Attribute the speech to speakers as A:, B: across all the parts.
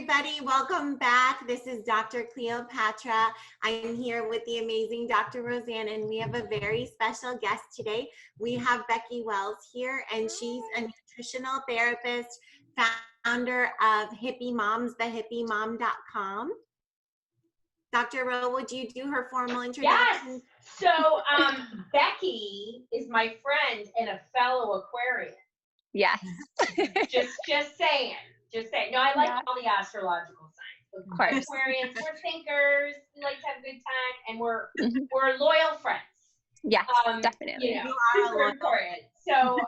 A: everybody. Welcome back. This is Dr. Cleopatra. I'm here with the amazing Dr. Roseann, and we have a very special guest today. We have Becky Wells here, and she's a nutritional therapist, founder of Hippie Moms, thehippiemom.com. Dr. Ro, would you do her formal introduction?
B: Yes. So Becky is my friend and a fellow Aquarian.
C: Yes.
B: just saying. No, I like all the astrological signs.
C: Of course.
B: Aquarians, we're thinkers. We like to have a good time, and we're loyal friends.
C: Yes, definitely.
B: You know, super important. So,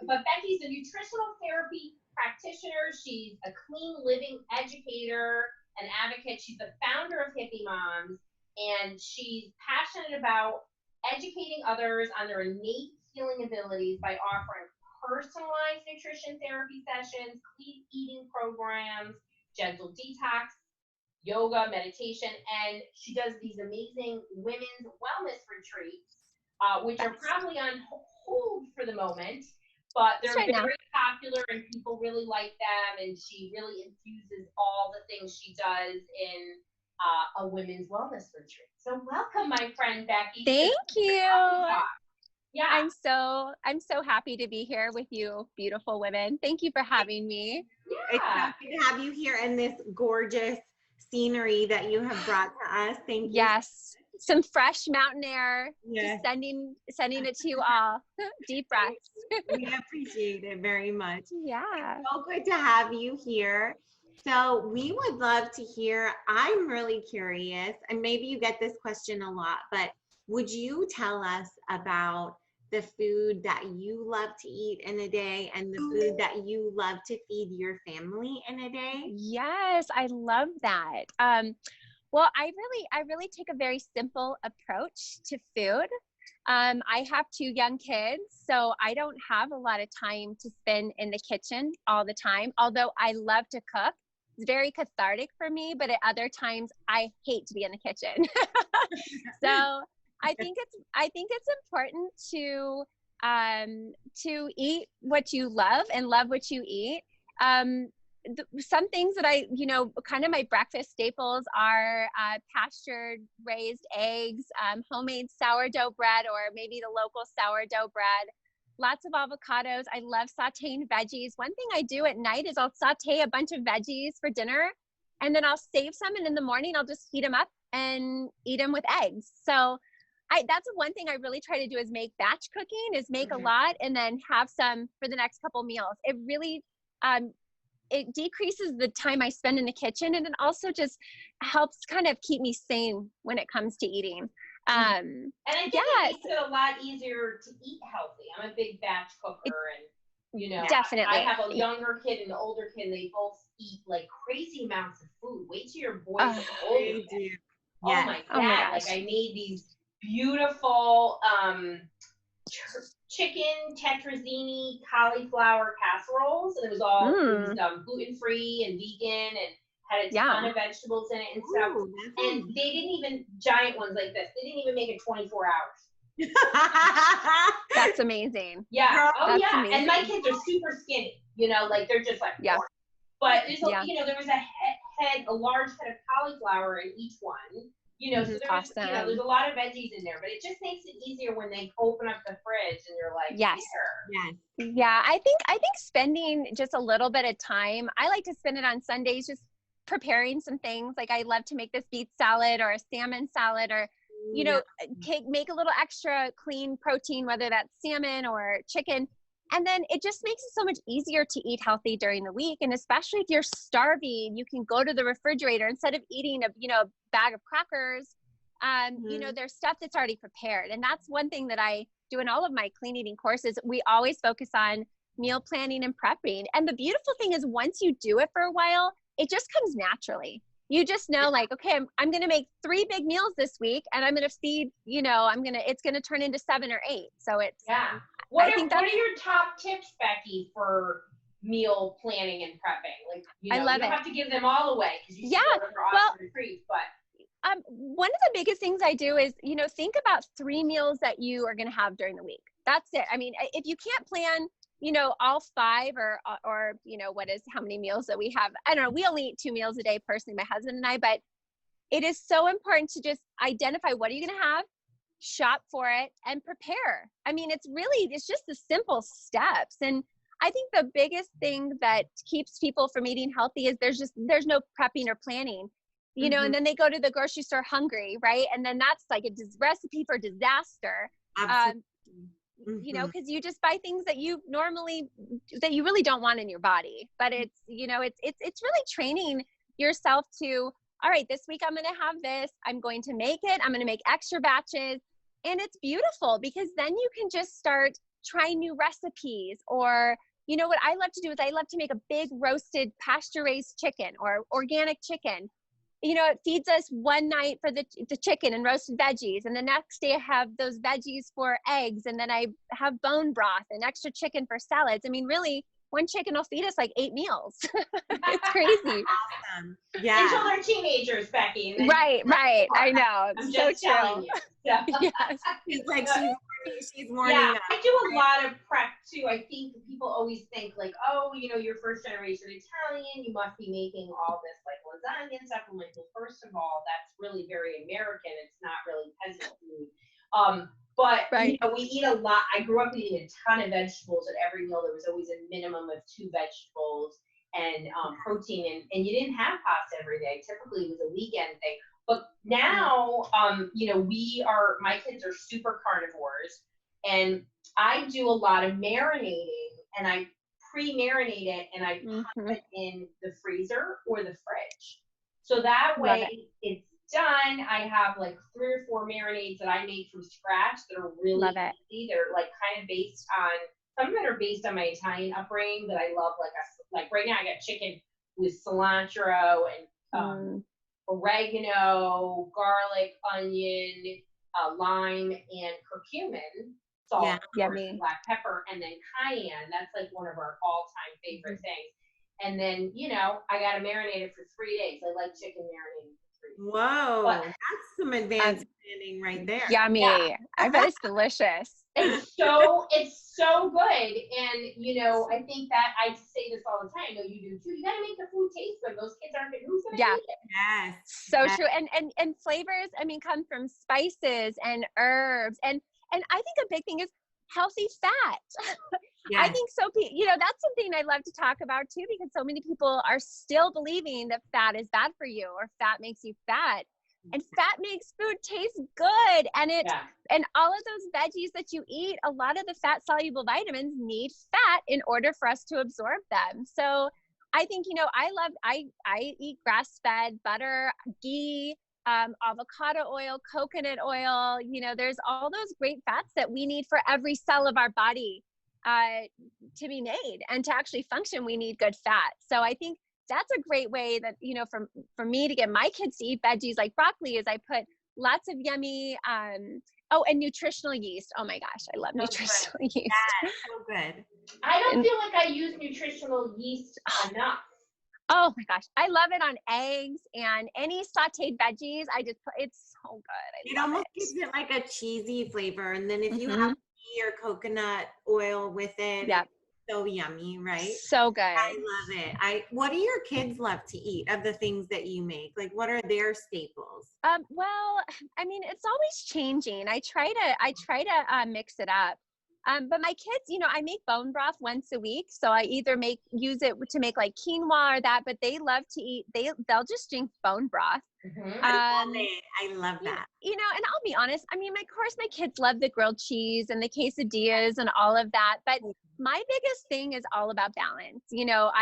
B: but Becky's a nutritional therapy practitioner. She's a clean living educator, an advocate. She's the founder of Hippie Moms, and she's passionate about educating others on their innate healing abilities by offering personalized nutrition therapy sessions, clean eating programs, gentle detox, yoga, meditation, and she does these amazing women's wellness retreats, which are probably on hold for the moment, but they're very popular and people really like them, and she really infuses all the things she does in a women's wellness retreat. So welcome, my friend Becky.
C: Thank you.
B: Yeah.
C: I'm so happy to be here with you, beautiful women. Thank you for having me.
B: Yeah.
A: It's happy to have you here in this gorgeous scenery that you have brought to us. Thank you.
C: Yes. Some fresh mountain air.
A: Yes.
C: Just sending it to you all. Deep breaths.
A: We appreciate it very much.
C: Yeah.
A: It's so good to have you here. So we would love to hear, I'm really curious, and maybe you get this question a lot, but would you tell us about the food that you love to eat in a day and the food that you love to feed your family in a day?
C: Yes, I love that. Well, I really take a very simple approach to food. I have 2 young kids, so I don't have a lot of time to spend in the kitchen all the time, although I love to cook. It's very cathartic for me, but at other times I hate to be in the kitchen. So I think it's important to eat what you love and love what you eat. Some things that kind of my breakfast staples are pastured raised eggs, homemade sourdough bread, or maybe the local sourdough bread, lots of avocados. I love sauteing veggies. One thing I do at night is I'll saute a bunch of veggies for dinner, and then I'll save some, and in the morning I'll just heat them up and eat them with eggs. So that's one thing I really try to do is make batch cooking, is make a lot and then have some for the next couple meals. It really, it decreases the time I spend in the kitchen, and it also just helps kind of keep me sane when it comes to eating.
B: And I think it makes it a lot easier to eat healthy. I'm a big batch cooker, and
C: definitely.
B: I have a younger kid and an older kid, and they both eat like crazy amounts of food. Wait till your boys are older. Oh my God. Like I made these beautiful chicken tetrazzini cauliflower casseroles, and it was all gluten-free and vegan, and had a ton of vegetables in it and stuff. And they didn't even, giant ones like this, they didn't even make it 24 hours.
C: That's amazing.
B: Yeah.
C: Amazing.
B: And my kids are super skinny, like they're just like, but there's there was a large head of cauliflower in each one. So there's, there's a lot of veggies in there, but it just makes it easier when they open up the fridge and you're like,
C: yes. Yeah. I think spending just a little bit of time, I like to spend it on Sundays, just preparing some things. Like I love to make this beet salad or a salmon salad, or, make a little extra clean protein, whether that's salmon or chicken. And then it just makes it so much easier to eat healthy during the week. And especially if you're starving, you can go to the refrigerator instead of eating a bag of crackers. There's stuff that's already prepared. And that's one thing that I do in all of my clean eating courses. We always focus on meal planning and prepping. And the beautiful thing is once you do it for a while, it just comes naturally. You just know, like, okay, I'm going to make 3 big meals this week, and I'm going to feed, it's going to turn into 7 or 8. So it's,
B: What are your top tips, Becky, for meal planning and prepping? Like,
C: I love
B: you don't have to give them all away because you still are awesome retreats, but.
C: One of the biggest things I do is, think about 3 meals that you are going to have during the week. That's it. I mean, if you can't plan you know, all 5 or, you know, how many meals that we have. I don't know. We only eat 2 meals a day personally, my husband and I, but it is so important to just identify what are you going to have, shop for it, and prepare. I mean, it's just the simple steps. And I think the biggest thing that keeps people from eating healthy is there's no prepping or planning, you know, and then they go to the grocery store hungry, right? And then that's like a recipe for disaster.
A: Absolutely.
C: You know, because you just buy things that you really don't want in your body. But it's, you know, it's really training yourself to, all right, this week I'm going to have this. I'm going to make it. I'm going to make extra batches. And it's beautiful because then you can just start trying new recipes. Or, you know, what I love to do is I love to make a big roasted pasture-raised chicken or organic chicken. You know, it feeds us one night for the chicken and roasted veggies. And the next day I have those veggies for eggs. And then I have bone broth and extra chicken for salads. I mean, really, one chicken will feed us like 8 meals. It's crazy.
A: Awesome. Yeah.
B: Until they're teenagers, Becky.
C: Right. I know.
B: I'm
C: so
B: just
C: true.
B: telling you. So.
C: Yes.
A: She's like, she's warning
B: Yeah,
A: us.
B: I do a lot of prep too. I think people always think like, oh, you know, you're first generation Italian, you must be making all this like lasagna and stuff. I'm like, well, first of all, that's really very American. It's not really peasant food. But you know, we eat a lot. I grew up eating a ton of vegetables. At every meal, there was always a minimum of 2 vegetables and protein. And you didn't have pasta every day. Typically, it was a weekend thing. But now, you know, my kids are super carnivores, and I do a lot of marinating, and I pre-marinate it, and I put it in the freezer or the fridge. So that way it's done. I have like 3 or 4 marinades that I made from scratch that are really easy. They're like kind of based on, some of them are based on my Italian upbringing, but I love like right now I got chicken with cilantro and oregano, garlic, onion, lime, and curcumin, salt, black pepper, and then cayenne. That's like one of our all-time favorite things. And then, you know, I got to marinate it for 3 days. I like chicken marinating for 3 days.
A: Whoa, that's some advanced planning right there.
C: Yummy. Yeah. I bet it's delicious.
B: It's so good. And, you know, I think that I say this all the time. I know you do too. You got to make the food taste good. Those kids aren't good. Who's going to eat it?
A: Yes.
C: So true. And flavors, I mean, come from spices and herbs. And I think a big thing is healthy fat. Yes. I think so. You know, that's something I love to talk about too, because so many people are still believing that fat is bad for you or fat makes you fat. And fat makes food taste good. And and all of those veggies that you eat, a lot of the fat soluble vitamins need fat in order for us to absorb them. So I think, you know, I eat grass-fed butter, ghee, avocado oil, coconut oil. You know, there's all those great fats that we need for every cell of our body to be made, and to actually function, we need good fat. So I think that's a great way that, you know, for me to get my kids to eat veggies like broccoli is I put lots of yummy, and nutritional yeast. Oh my gosh, I love nutritional yeast.
A: Yeah, so good.
B: I don't feel like I use nutritional yeast enough.
C: Oh my gosh, I love it on eggs and any sauteed veggies. It's so good.
A: It almost gives it like a cheesy flavor, and then if you have ghee or coconut oil with it, it's so yummy, right?
C: So good.
A: I love it. What do your kids love to eat of the things that you make? Like, what are their staples?
C: Well, I mean, it's always changing. I try to mix it up. But my kids, you know, I make bone broth once a week. So I either use it to make like quinoa or that, but they love to eat, they'll just drink bone broth.
A: I love that.
C: You know, and I'll be honest, I mean, of course my kids love the grilled cheese and the quesadillas and all of that. But my biggest thing is all about balance. You know,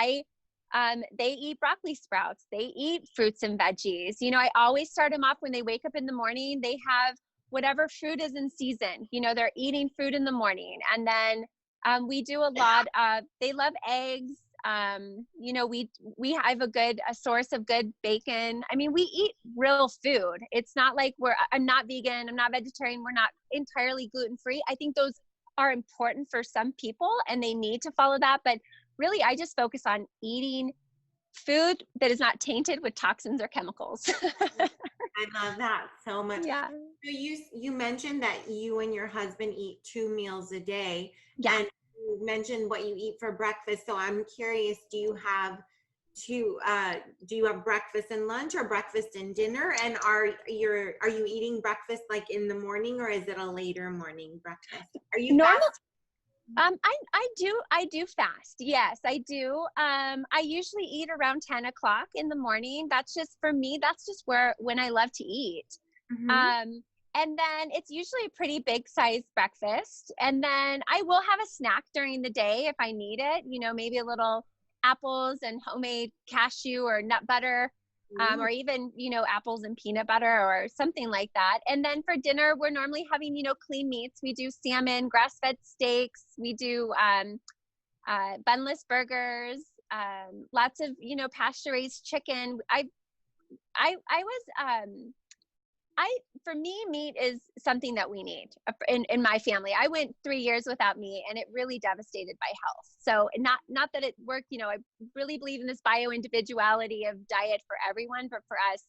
C: they eat broccoli sprouts, they eat fruits and veggies. You know, I always start them off when they wake up in the morning, they have whatever fruit is in season. You know, they're eating fruit in the morning. And then we do a lot of, they love eggs. You know, we have a source of good bacon. I mean, we eat real food. It's not like I'm not vegan, I'm not vegetarian, we're not entirely gluten-free. I think those are important for some people and they need to follow that. But really, I just focus on eating food that is not tainted with toxins or chemicals.
A: I love that so much.
C: Yeah.
A: So you mentioned that you and your husband eat 2 meals a day.
C: Yeah.
A: And you mentioned what you eat for breakfast. So I'm curious, do you have breakfast and lunch or breakfast and dinner? And are you eating breakfast like in the morning, or is it a later morning breakfast? Are you
C: Normal.
A: fast?
C: I do fast. Yes, I do. I usually eat around 10 o'clock in the morning. That's just, for me, that's just when I love to eat.
A: Mm-hmm.
C: And then it's usually a pretty big sized breakfast. And then I will have a snack during the day if I need it, maybe a little apples and homemade cashew or nut butter, or even, apples and peanut butter or something like that. And then for dinner, we're normally having, clean meats. We do salmon, grass-fed steaks. We do bunless burgers, lots of, pasture-raised chicken. For me, meat is something that we need in my family. I went 3 years without meat and it really devastated my health. So not that it worked, I really believe in this bio-individuality of diet for everyone, but for us,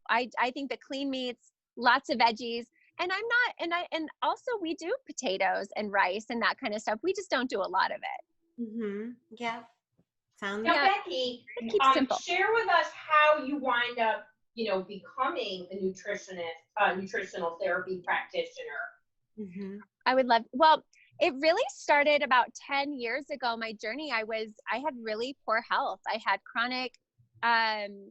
C: I think the clean meats, lots of veggies, and and also we do potatoes and rice and that kind of stuff. We just don't do a lot of it.
A: Mm-hmm. Yeah. Sounds
B: Now,
A: good.
B: Becky,
C: simple.
B: share with us how you wind up, becoming a nutritional therapy practitioner.
A: Mm-hmm.
C: I would love, well, it really started about 10 years ago. My journey, I had really poor health. I had chronic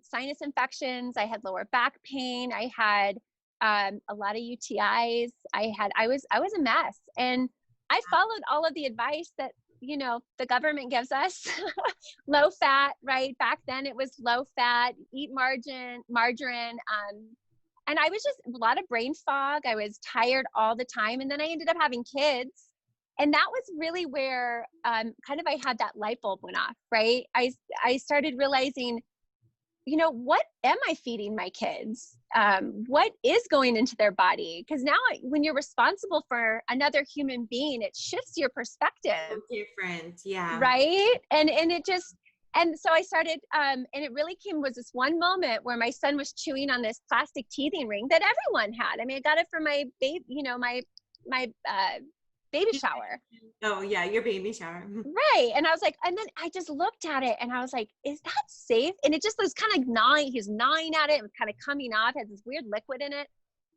C: sinus infections. I had lower back pain. I had a lot of UTIs. I was a mess, and I followed all of the advice that, the government gives us. Low fat, right? Back then it was low fat, eat margarine. And I was just a lot of brain fog. I was tired all the time. And then I ended up having kids. And that was really where I had that light bulb went off, right? I started realizing, what am I feeding my kids? What is going into their body? Because now when you're responsible for another human being, it shifts your perspective.
A: Different. Yeah.
C: Right. And so I started, and it really was this one moment where my son was chewing on this plastic teething ring that everyone had. I mean, I got it for my baby, my baby shower.
A: Oh yeah, your baby shower.
C: Right. And I was like, and then I just looked at it and I was like, is that safe? And it just was kind of gnawing. He was gnawing at it. It was kind of coming off, had this weird liquid in it.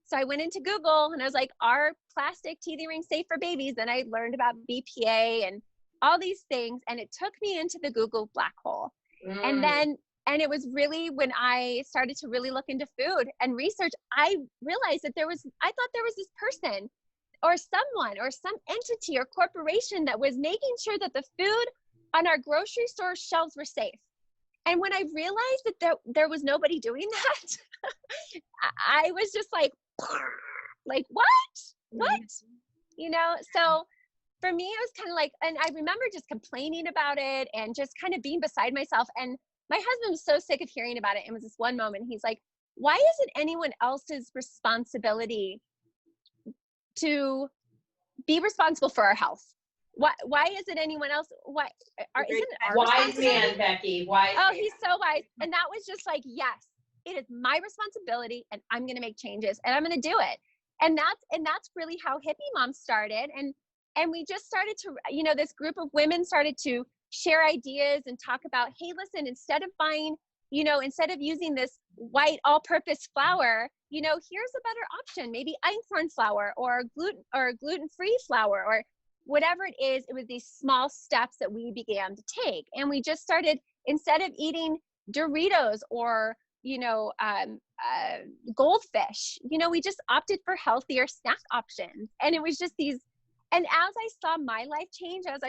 C: So I went into Google and I was like, are plastic teething rings safe for babies? And I learned about BPA and all these things. And it took me into the Google black hole. And it was really when I started to really look into food and research, I realized that I thought there was this person or someone or some entity or corporation that was making sure that the food on our grocery store shelves were safe. And when I realized that there was nobody doing that, I was just like what? So for me, it was kind of like, and I remember just complaining about it and just kind of being beside myself. And my husband was so sick of hearing about it. And it was this one moment, he's like, why is it anyone else's responsibility to be responsible for our health? Why is it anyone else? Isn't it our
B: wise man, Becky? Wise.
C: Oh,
B: man.
C: he's so wise. And that was just like, yes, it is my responsibility, and I'm going to make changes, and I'm going to do it. And that's really how Hippie Moms started. And we just started to, this group of women started to share ideas and talk about, hey, listen, instead of using this white all-purpose flour, here's a better option. Maybe einkorn flour or gluten-free flour or whatever it is. It was these small steps that we began to take. And we just started, instead of eating Doritos or, goldfish, we just opted for healthier snack options. And it was just these. And as I saw my life change, as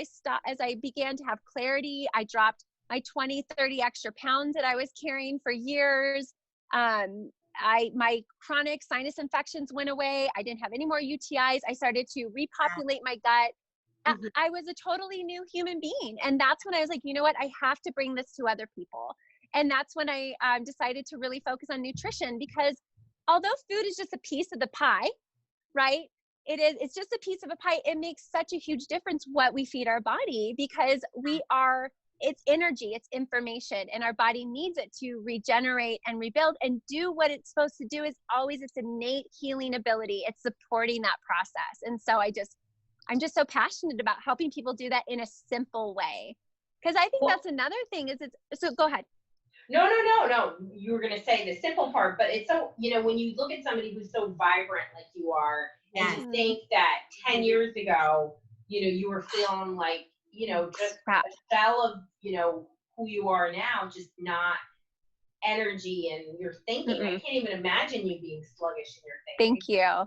C: I began to have clarity, I dropped my 20, 30 extra pounds that I was carrying for years. My chronic sinus infections went away. I didn't have any more UTIs. I started to repopulate my gut. Mm-hmm. I was a totally new human being. And that's when I was like, you know what? I have to bring this to other people. And that's when I decided to really focus on nutrition, because although food is just a piece of the pie, right? It's just a piece of a pie. It makes such a huge difference what we feed our body, because it's energy, it's information, and our body needs it to regenerate and rebuild and do what it's supposed to do. Is always its innate healing ability. It's supporting that process. And so I'm just so passionate about helping people do that in a simple way. Because I think that's another thing is so go ahead.
B: No. You were going to say the simple part, but it's so, when you look at somebody who's so vibrant like you are, and to think that 10 years ago, you were feeling like, just
C: crap.
B: a shell of, who you are now, just not energy and your thinking. I can't even imagine you being sluggish in your thinking.
C: Thank you.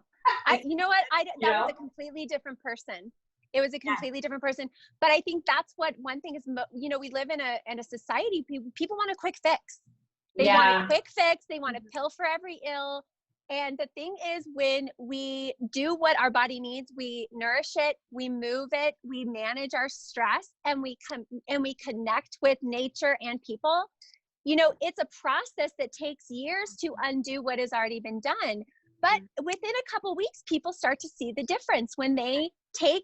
C: You know what? That was a completely different person. It was a completely different person. But I think that's what one thing is, we live in a society, people want a quick fix. They want a quick fix. They want a pill for every ill. And the thing is, when we do what our body needs, we nourish it, we move it, we manage our stress, and we connect with nature and people. It's a process that takes years to undo what has already been done. But within a couple weeks, people start to see the difference when they take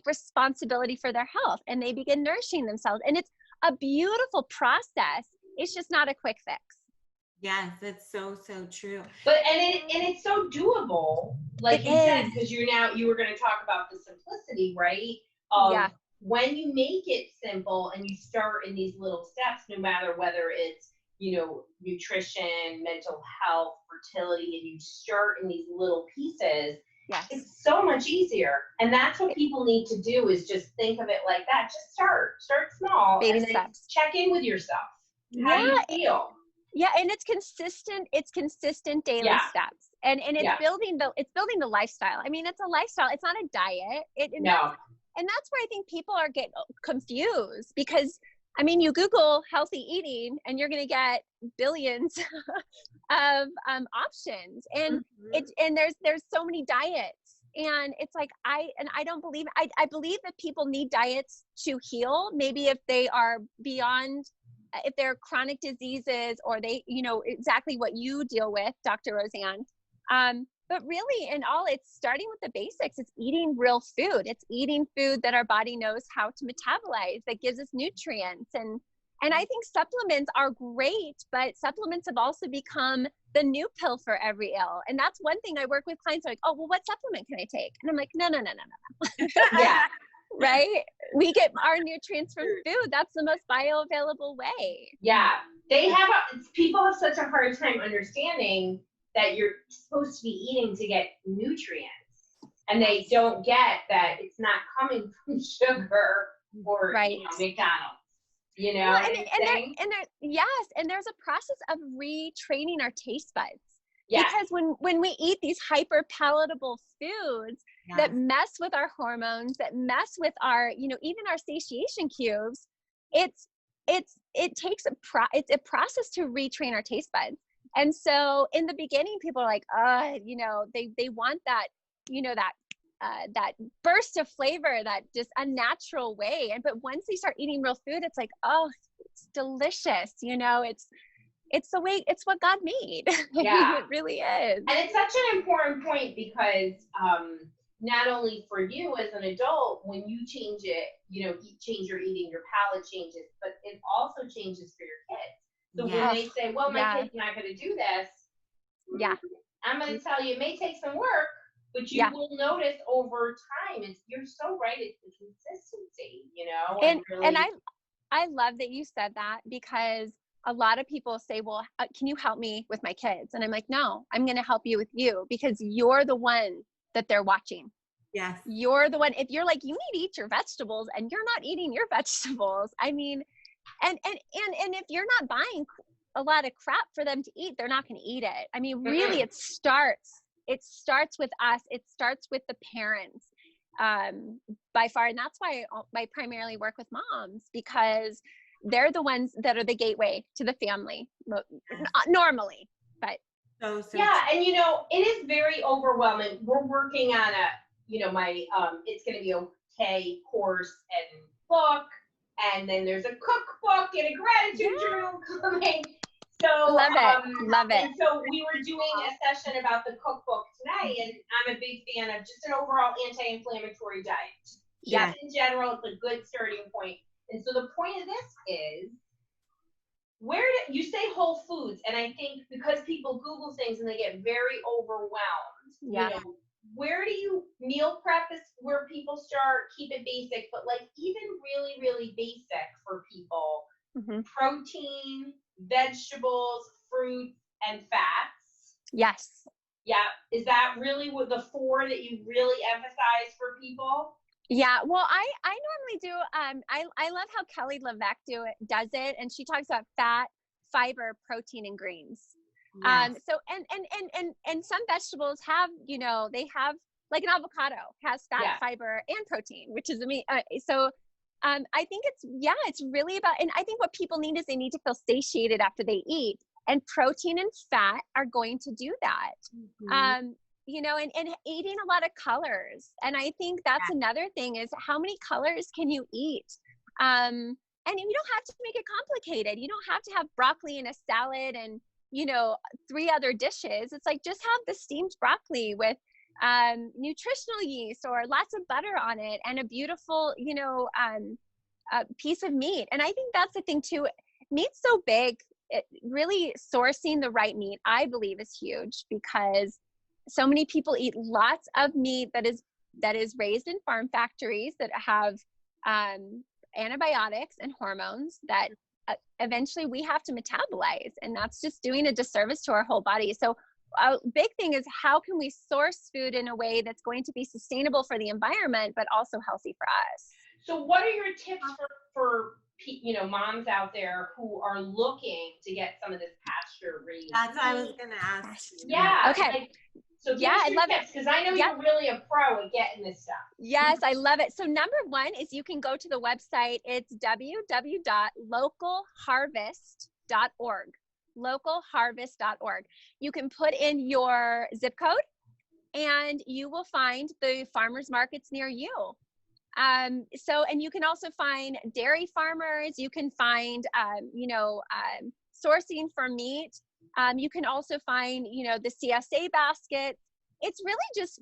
C: responsibility for their health and they begin nourishing themselves. And it's a beautiful process. It's just not a quick fix.
A: Yes, it's so true.
B: But and it's so doable, like you said, because you were going to talk about the simplicity, right? When you make it simple and you start in these little steps, no matter whether it's nutrition, mental health, fertility, and you start in these little pieces, it's so much easier. And that's what people need to do, is just think of it like that. Just start small,
C: baby
B: and then
C: steps.
B: Check in with yourself. How do you feel?
C: Yeah, and it's consistent daily steps. And it's building the lifestyle. I mean, it's a lifestyle. It's not a diet. And that's where I think people are getting confused, because I mean, you Google healthy eating and you're going to get billions of options, and there's so many diets, and it's like I don't believe I believe that people need diets to heal. Maybe if they are beyond, if they're chronic diseases, or they, exactly what you deal with, Dr. Roseann. But really, in all, it's starting with the basics. It's eating real food. It's eating food that our body knows how to metabolize, that gives us nutrients. And I think supplements are great, but supplements have also become the new pill for every ill. And that's one thing I work with clients, are like, oh, well, what supplement can I take? And I'm like, no. Right? We get our nutrients from food. That's the most bioavailable way.
B: Yeah. People have such a hard time understanding that you're supposed to be eating to get nutrients, and they don't get that it's not coming from sugar or McDonald's.
C: And there's a process of retraining our taste buds. Because when we eat these hyper palatable foods that mess with our hormones, that mess with our, even our satiation cues, it takes it's a process to retrain our taste buds. And so in the beginning, people are like, they want that, that burst of flavor, that just unnatural way. But once they start eating real food, it's like, oh, it's delicious. It's the way, it's what God made.
B: Yeah.
C: It really is.
B: And it's such an important point, because not only for you as an adult, when you change it, change your eating, your palate changes, but it also changes for your kids. So when they say, well, my kid's not going to do this, I'm going to tell you, it may take some work, but you will notice over time. You're so right. It's the consistency,
C: And I love that you said that, because a lot of people say, well, can you help me with my kids? And I'm like, no, I'm going to help you with you, because you're the one that they're watching.
A: Yes.
C: You're the one. If you're like, you need to eat your vegetables, and you're not eating your vegetables, I mean, and if you're not buying a lot of crap for them to eat, they're not going to eat it. I mean, really, it starts with us. It starts with the parents, by far. And that's why I primarily work with moms, because they're the ones that are the gateway to the family normally. But
B: and it is very overwhelming. We're working on my It's Gonna Be Okay course and book, and then there's a cookbook and a gratitude journal coming. So
C: love it.
B: And so we were doing a session about the cookbook tonight, and I'm a big fan of just an overall anti-inflammatory diet. Just in general, it's a good starting point. And so the point of this is, you say whole foods, and I think because people Google things and they get very overwhelmed, where do you meal prep is where people start, keep it basic, but like even really, really basic for people, protein, vegetables, fruits, and fats.
C: Yes.
B: Yeah. Is that really what the 4 that you really emphasize for people?
C: Yeah, well, I normally do. I love how Kelly LeVeque does it, and she talks about fat, fiber, protein, and greens.
A: Yes.
C: So and some vegetables have, they have, like an avocado has fat, fiber, and protein, which is amazing. I think it's really about, and I think what people need is they need to feel satiated after they eat, and protein and fat are going to do that. And eating a lot of colors. And I think that's another thing is how many colors can you eat? And you don't have to make it complicated. You don't have to have broccoli in a salad and, 3 other dishes. It's like, just have the steamed broccoli with nutritional yeast or lots of butter on it and a beautiful, piece of meat. And I think that's the thing too. Meat's so big. Really sourcing the right meat, I believe, is huge, because so many people eat lots of meat that is raised in farm factories that have antibiotics and hormones that eventually we have to metabolize, and that's just doing a disservice to our whole body. So a big thing is, how can we source food in a way that's going to be sustainable for the environment but also healthy for us?
B: So what are your tips for moms out there who are looking to get some of this pasture raised?
A: That's what I was gonna ask.
B: Yeah.
C: Okay.
B: So give us your tips, because I know you're really a pro at getting this stuff.
C: Yes, I love it. So number 1 is you can go to the website. It's www.localharvest.org. Localharvest.org. You can put in your zip code and you will find the farmers markets near you. And you can also find dairy farmers. You can find, sourcing for meat. You can also find, the CSA baskets. It's really just,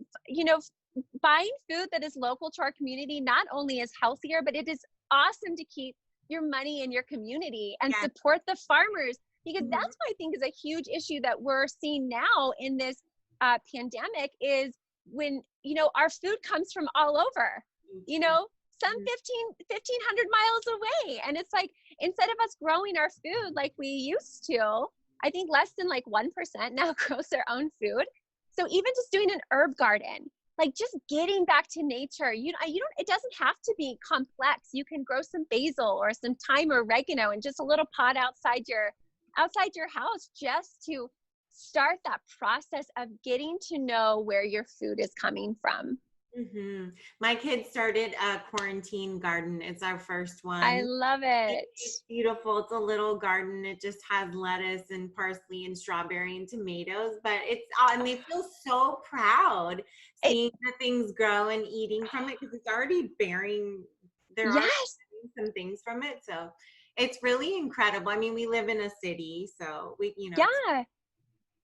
C: buying food that is local to our community not only is healthier, but it is awesome to keep your money in your community and support the farmers, because that's what I think is a huge issue that we're seeing now in this pandemic is when, our food comes from all over, some 1,500 miles away. And it's like, instead of us growing our food like we used to, I think less than like 1% now grows their own food. So even just doing an herb garden, like just getting back to nature, it doesn't have to be complex. You can grow some basil or some thyme or oregano in just a little pot outside your house, just to start that process of getting to know where your food is coming from.
A: My kids started a quarantine garden. It's our first one.
C: I love it.
A: It's beautiful. It's a little garden. It just has lettuce and parsley and strawberry and tomatoes, but and they feel so proud seeing the things grow and eating from it, because it's already bearing some things from it. So it's really incredible. I mean, we live in a city, so we,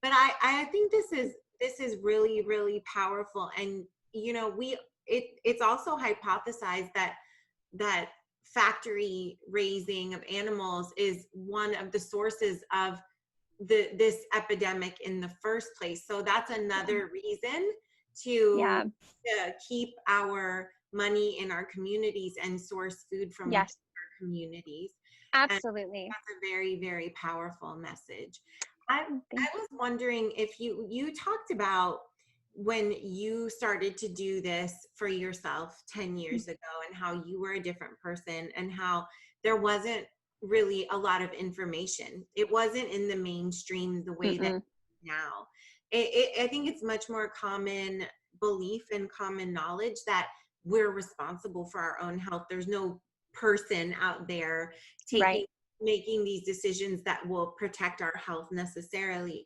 A: but I think this is really, really powerful. And it's also hypothesized that factory raising of animals is one of the sources of this epidemic in the first place. So that's another reason to keep our money in our communities and source food from our communities.
C: Absolutely.
A: And that's a very, very powerful message. I was wondering if you talked about when you started to do this for yourself 10 years ago, and how you were a different person, and how there wasn't really a lot of information. It wasn't in the mainstream the way that now. I think it's much more common belief and common knowledge that we're responsible for our own health. There's no person out there making these decisions that will protect our health necessarily.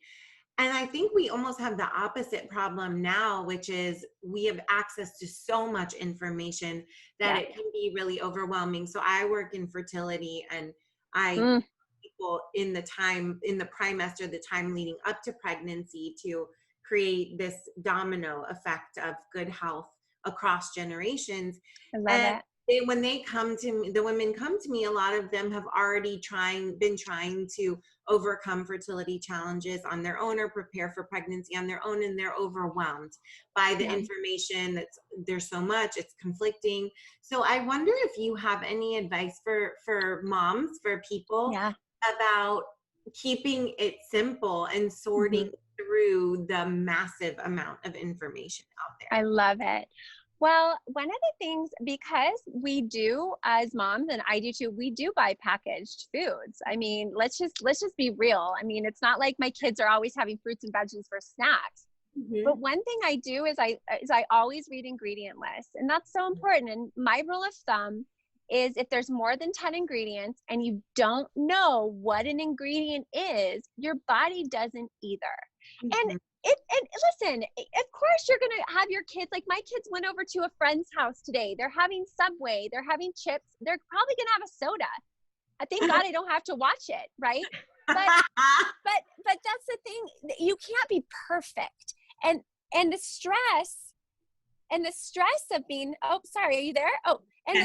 A: And I think we almost have the opposite problem now, which is we have access to so much information that it can be really overwhelming. So I work in fertility, and I people in the trimester, the time leading up to pregnancy, to create this domino effect of good health across generations. I love it. when they come to me, the women come to me, a lot of them have already been trying to overcome fertility challenges on their own or prepare for pregnancy on their own, and they're overwhelmed by the information there's so much, it's conflicting. So I wonder if you have any advice for moms, for people about keeping it simple and sorting through the massive amount of information out there.
C: I love it. Well, one of the things, because we do as moms, and I do too, we do buy packaged foods. I mean, let's just be real. I mean, it's not like my kids are always having fruits and veggies for snacks. But one thing I do is I always read ingredient lists, and that's so important. And my rule of thumb is if there's more than 10 ingredients and you don't know what an ingredient is, your body doesn't either. And listen, of course you're going to have your kids, like my kids went over to a friend's house today. They're having Subway, they're having chips. They're probably going to have a soda. I thank God I don't have to watch it. Right. But that's the thing. You can't be perfect. And the stress of being, oh, sorry, are you there? Oh, and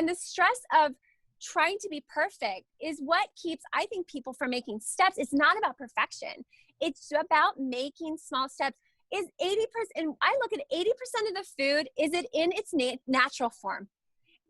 C: the stress of trying to be perfect is what keeps, I think, people from making steps. It's not about perfection. It's about making small steps. Is 80%, and I look at 80% of the food, is it in its natural form?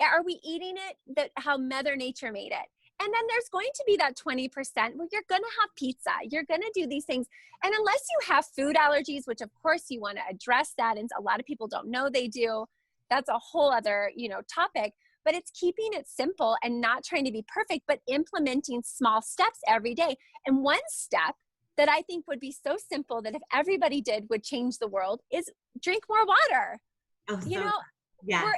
C: Are we eating it how Mother Nature made it? And then there's going to be that 20% where you're going to have pizza. You're going to do these things. And unless you have food allergies, which of course you want to address that, and a lot of people don't know they do, that's a whole other, topic. But it's keeping it simple and not trying to be perfect, but implementing small steps every day. And one step that I think would be so simple that if everybody did would change the world is drink more water.
A: Yeah.
C: We're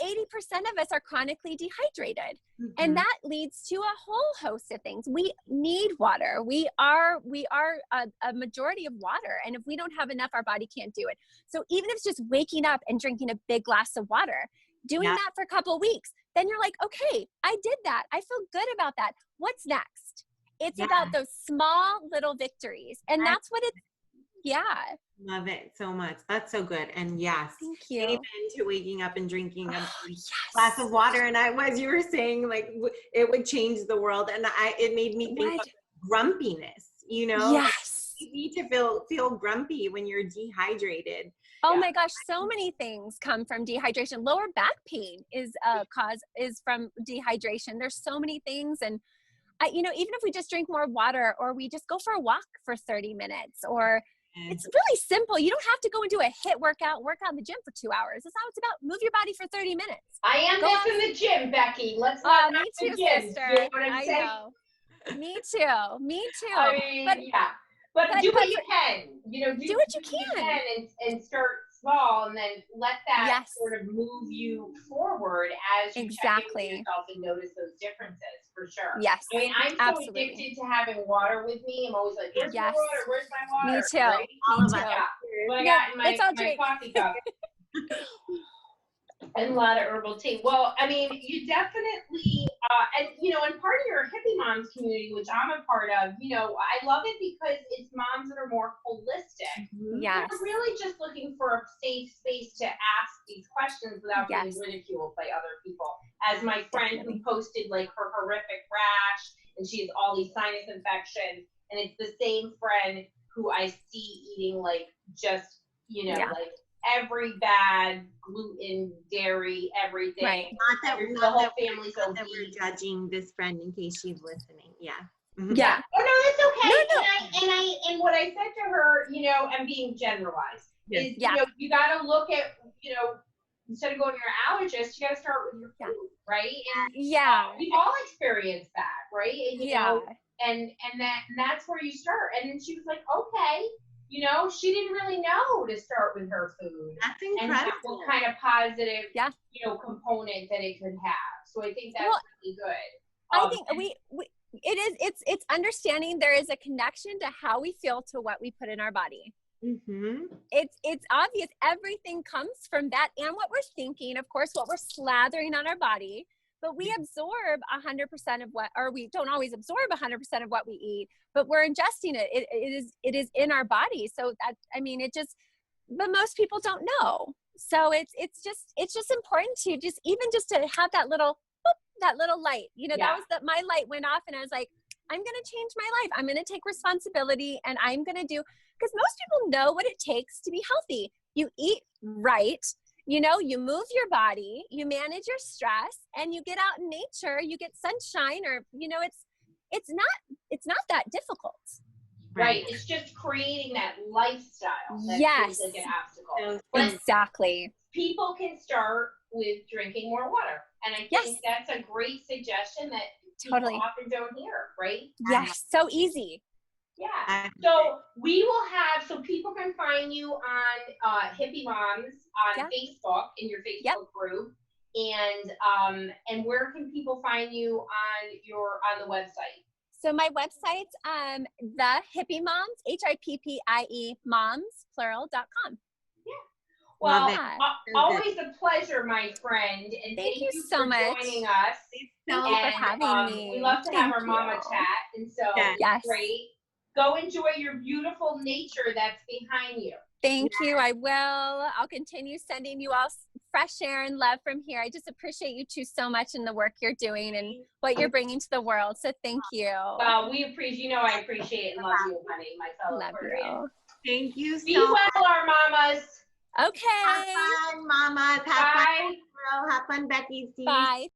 C: 80% of us are chronically dehydrated. And that leads to a whole host of things. We need water. We are a majority of water. And if we don't have enough, our body can't do it. So even if it's just waking up and drinking a big glass of water, doing that for a couple of weeks, then you're like, okay, I did that. I feel good about that. What's next? It's about those small little victories. And that's what it's,
A: Love it so much. That's so good. And yes,
C: thank you.
A: Amen to waking up and drinking a glass of water. And as you were saying, like it would change the world. And it made me think of grumpiness,
C: Yes.
A: You need to feel grumpy when you're dehydrated.
C: Oh my gosh, so many things come from dehydration. Lower back pain is from dehydration. There's so many things. And even if we just drink more water, or we just go for a walk for 30 minutes, or it's really simple. You don't have to go and do a HIIT work out in the gym for 2 hours. That's how it's about. Move your body for 30 minutes.
B: I am missing the gym, Becky. Let's not
C: me too,
B: the gym.
C: sister.
B: You know what I'm saying?
C: Know. Me too.
B: I mean, but do what you can. Do
C: what you can
B: and start small, and then let that sort of move you forward as you check in with yourself and notice those differences, for sure.
C: Yes.
B: I mean, I'm so addicted to having water with me. I'm always like, where's my water? Where's my water?
C: Me too.
B: Right?
C: Me too.
B: What I got in my coffee cup. And a lot of herbal tea. Well, I mean, you definitely, and part of your Hippie Moms community, which I'm a part of, I love it because it's moms that are more holistic.
C: Yes.
B: They're really just looking for a safe space to ask these questions without being ridiculed by other people. As my friend who posted like her horrific rash, and she has all these sinus infections, and it's the same friend who I see eating like just, like every bad gluten, dairy, everything.
A: Right. Not that
B: the whole family's
A: obese. That we're judging this friend in case she's listening. Yeah.
C: Yeah.
B: Oh no, it's okay. No. And what I said to her, I'm being generalized. Is you got to look at, instead of going to your allergist, you got to start with your food, right? And we've all experienced that, right? And and that's where you start. And then she was like, okay. She didn't really know to start with her food.
A: That's incredible.
B: And what kind of positive, component that it could have. So I think that's really good.
C: I think it's understanding there is a connection to how we feel to what we put in our body. It's obvious. Everything comes from that, and what we're thinking, of course, what we're slathering on our body. But we absorb 100% of we don't always absorb 100% of what we eat, but we're ingesting it. It is in our body. So but most people don't know. So it's just important to just to have that little boop, that little light. You know, that was my light went off, and I was like, I'm going to change my life. I'm going to take responsibility, and I'm going to do, because most people know what it takes to be healthy. You eat right, you know, you move your body, you manage your stress, and you get out in nature, you get sunshine, or, you know, it's not that difficult.
B: Right. It's just creating that lifestyle. That
C: yes.
B: Feels like an obstacle.
C: Exactly.
B: People can start with drinking more water. And I think that's a great suggestion that people often don't hear, right?
C: Yes. So easy.
B: Yeah. So we will have, so people can find you on Hippie Moms on Facebook, in your Facebook group. And where can people find you on the website?
C: So my website's the Hippie Moms, HIPPIE moms, plural.com.
B: Yeah. Well, always a pleasure, my friend. And thank you
C: so much
B: for joining us.
C: Thank you for having me.
B: We love to have our mama chat. And so great. Go enjoy your beautiful nature that's behind you.
C: Thank you. I will. I'll continue sending you all fresh air and love from here. I just appreciate you two so much in the work you're doing and what you're bringing to the world. So thank you.
B: Well, we appreciate, I appreciate and love you, honey, my fellow Aquarian.
A: Thank you so much.
B: Be well, our mamas.
C: Okay.
A: Have fun, mamas. Have fun, Becky.
C: Bye.